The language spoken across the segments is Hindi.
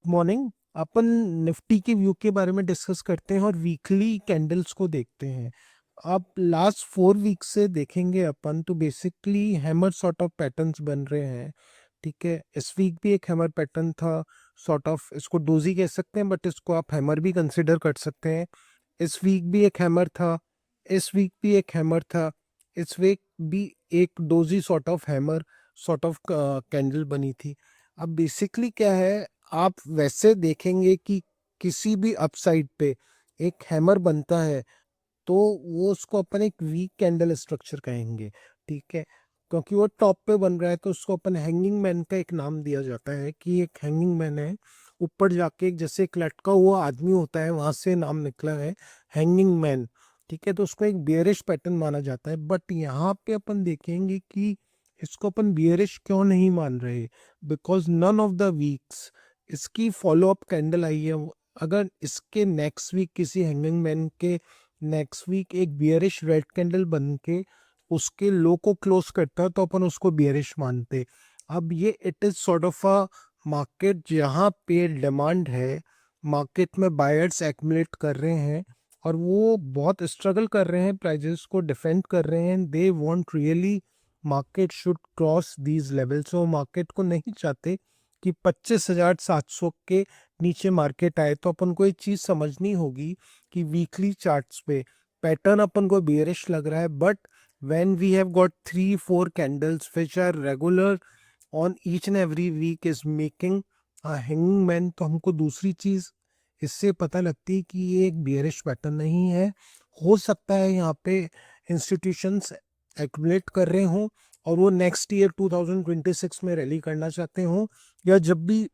मॉर्निंग। अपन निफ्टी के व्यू के बारे में डिस्कस करते हैं और वीकली कैंडल्स को देखते हैं। अब लास्ट 4 वीक से देखेंगे अपन तो basically hammer sort of patterns बन रहे हैं। ठीक है, इस वीक भी एक हैमर पैटर्न था, सॉर्ट ऑफ इसको डोजी कह सकते हैं बट इसको आप हैमर भी कंसिडर कर सकते हैं। इस वीक भी एक हैमर था, इस वीक भी एक हैमर था, इस वीक भी एक doji sort of hammer sort of candle बनी थी। अब बेसिकली क्या है, आप वैसे देखेंगे कि किसी भी अपसाइड पे एक हैमर बनता है तो वो उसको अपन एक वीक कैंडल स्ट्रक्चर कहेंगे। ठीक है, क्योंकि वो टॉप पे बन रहा है तो उसको अपन हैंगिंग मैन का एक नाम दिया जाता है कि एक हैंगिंग मैन है। ऊपर जाके एक जैसे एक लटका हुआ आदमी होता है, वहां से नाम निकला है हैंगिंग मैन। ठीक है, तो उसको एक बियरिश पैटर्न माना जाता है, बट यहाँ पे अपन देखेंगे कि इसको अपन बियरिश क्यों नहीं मान रहे, because none of the weeks इसकी फॉलो अप कैंडल आई है। अगर इसके नेक्स्ट वीक किसी हैंगिंग मैन के नेक्स्ट वीक एक बियरिश रेड कैंडल बन के उसके लो को क्लोज करता तो अपन उसको बियरिश मानते। अब ये it is sort of a market जहाँ पे डिमांड है, मार्केट में बायर्स एक्युमुलेट कर रहे हैं और वो बहुत स्ट्रगल कर रहे हैं, प्राइजेस को डिफेंड कर रहे हैं। They want really market should cross these levels. वो मार्केट को नहीं चाहते कि 25,700 के नीचे मार्केट आए। तो अपन को एक चीज समझनी होगी कि वीकली चार्ट्स पे पैटर्न अपन को बेयरिश लग रहा है, but when we have got 3-4 candles which are regular on each and every week is making a hanging man, तो हमको दूसरी चीज इससे पता लगती है कि ये एक बेयरिश पैटर्न नहीं है। हो सकता है यहाँ पे इंस्टीट्यूशंस एक्युमुलेट कर रहे हों और वो नेक्स्ट ईयर 2026 में रैली करना चाहते हों, या जब भी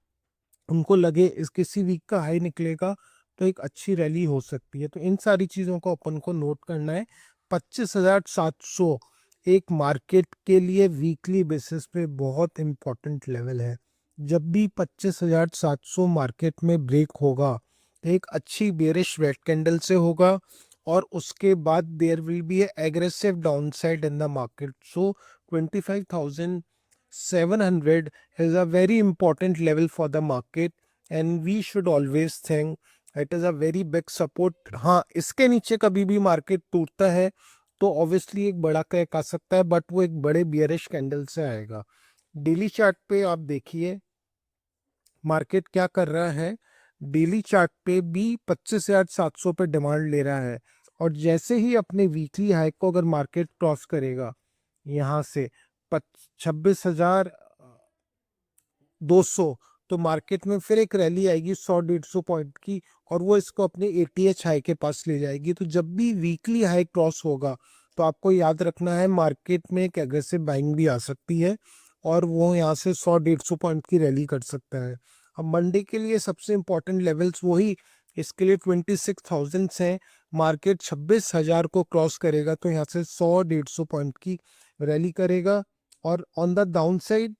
उनको लगे इस किसी वीक का हाई निकलेगा तो एक अच्छी रैली हो सकती है। तो इन सारी चीज़ों को अपन को नोट करना है। 25,700 एक मार्केट के लिए वीकली बेसिस पे बहुत इंपॉर्टेंट लेवल है। जब भी 25,700 मार्केट में ब्रेक होगा तो एक अच्छी बेरिश रेड कैंडल से होगा और उसके बाद there will be aggressive downside in the market. So 25,700 is a very important level for the market and we should always think it is a very big support। हाँ, इसके नीचे कभी भी मार्केट टूटता है तो ऑब्वियसली एक बड़ा क्रैक आ सकता है, बट वो एक बड़े बियरिश कैंडल से आएगा। डेली चार्ट पे आप देखिए मार्केट क्या कर रहा है। डेली चार्ट पे भी 25,700 पे डिमांड ले रहा है और जैसे ही अपने वीकली हाई को अगर मार्केट क्रॉस करेगा यहाँ से 26,200, तो मार्केट में फिर एक रैली आएगी 100-150 पॉइंट की और वो इसको अपने एटीएच हाई के पास ले जाएगी। तो जब भी वीकली हाई क्रॉस होगा तो आपको याद रखना है मार्केट में एक एग्रेसिव बाइंग भी आ सकती है और वो यहाँ से 100-150 पॉइंट की रैली कर सकता है। अब मंडे के लिए सबसे इंपॉर्टेंट लेवल्स वही, इसके लिए 26,000 हैं। मार्केट 26,000 को क्रॉस करेगा तो यहाँ से 100-150 पॉइंट की रैली करेगा और on the down side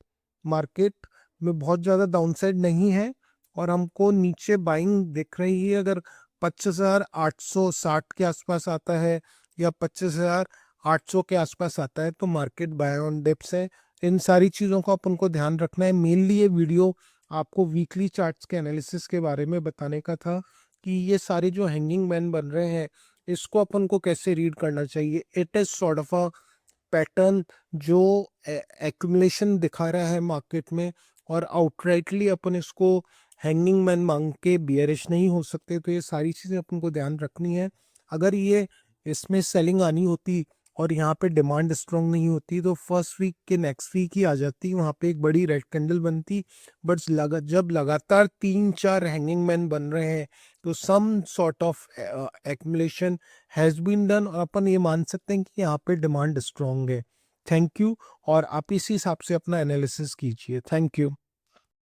market में बहुत ज़्यादा डाउनसाइड नहीं है और हमको नीचे बाइंग दिख रही है। अगर 25,860 के आसपास आता है या 25,800 के आसपास आता है तो मार्केट बाय ऑन डिप्स है। इन सारी चीज़ों का अपन को ध्यान रखना है। मेनली ये वीडियो आपको वीकली चार्ट्स के एनालिसिस के बारे में बताने का था कि ये सारे जो हैंगिंग मैन बन रहे हैं इसको अपन को कैसे रीड करना चाहिए। It is sort of a pattern जो एक्यूमुलेशन दिखा रहा है मार्केट में और आउटराइटली अपन इसको हैंगिंग मैन मांग के बियरिश नहीं हो सकते। तो ये सारी चीज़ें अपन को ध्यान रखनी है। अगर ये इसमें सेलिंग आनी होती और यहाँ पे डिमांड स्ट्रॉन्ग नहीं होती तो फर्स्ट वीक के नेक्स्ट वीक ही आ जाती, वहाँ पे एक बड़ी रेड कैंडल बनती। बट जब लगातार 3-4 हैंगिंग मैन बन रहे हैं तो some sort of accumulation has been done और अपन ये मान सकते हैं कि यहाँ पे डिमांड स्ट्रॉन्ग है। थैंक यू, और आप इसी हिसाब से अपना एनालिसिस कीजिए। Thank you.